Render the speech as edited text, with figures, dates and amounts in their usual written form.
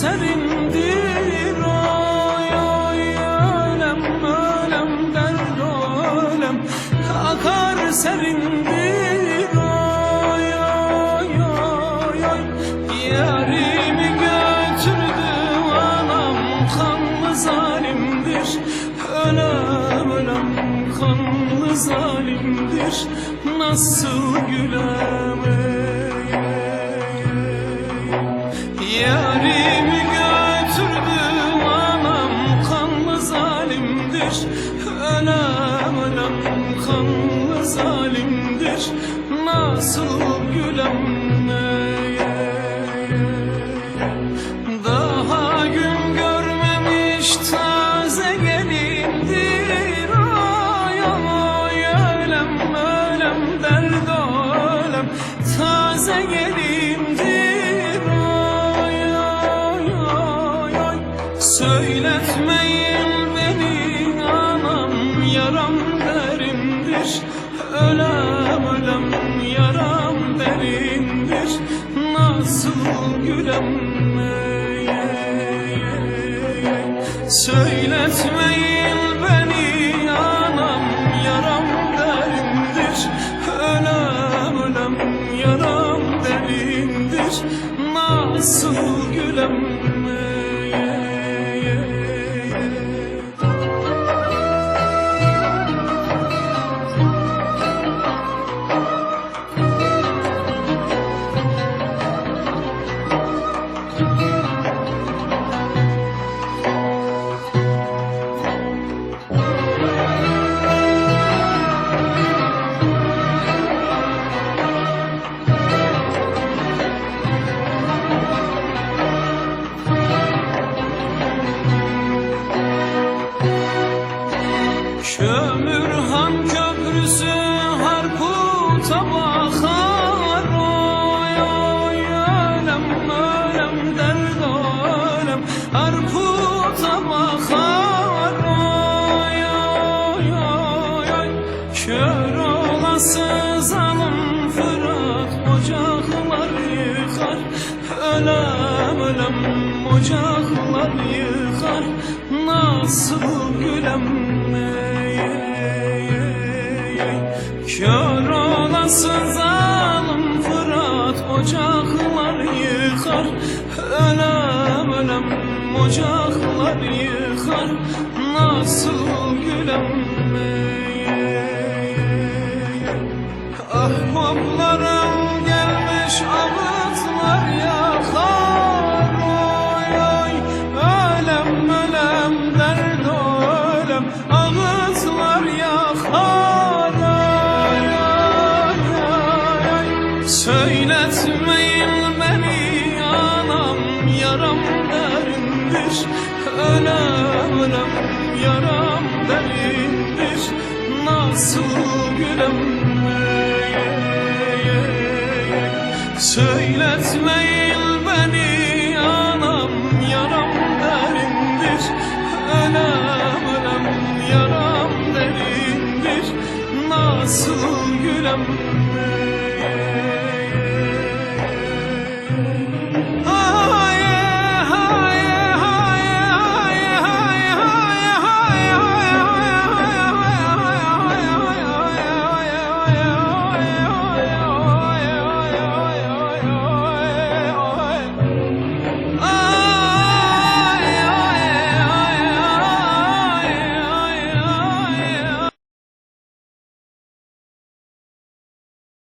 serindir. Ay ay ölem ölem derd ölem akar serindir. Ay ay ay ay yarimi götürdü anam, kanlı zalimdir. Ölem ölem kanlı zalimdir. Nasıl gülem yarimi götürdü anam, kanlı zalimdir. Ölem ölem kanlı zalimdir. Nasıl gülem daha gün görmemiş taze gelindir. Ay ay ölem ölem derd ölem taze gelindir. Ay ay ay ay söyletmeyin beni anam, yaram derindir. Ölem ölem yaram derindir. Nasıl gülem söyletmeyin beni anam, yaram derindir. Ölem ölem yaram derindir. Nasıl gülem Kömürhan köprüsü Harput'a bakar. Ay ay ölem ölem derd ölem Harput'a bakar. Ay ay ay ay kör olası zalim Fırat ocaklar yıkar. Ölem ölem ocaklar yıkar. Nasıl gülem kör olası zalim Fırat ocaklar yıkar. Ölem ölem ocaklar yıkar. Nasıl gülem ahbaplarım gelmiş ağıtlar yakar. Oy oy ölem ölem derd ölem ağıtlar yakar. Söyletmeyin beni anam, yaram derindir. Ölem ölem yaram derindir. Nasıl gülem söyletmeyin beni anam, yaram derindir. Ölem ölem yaram derindir. Nasıl gülem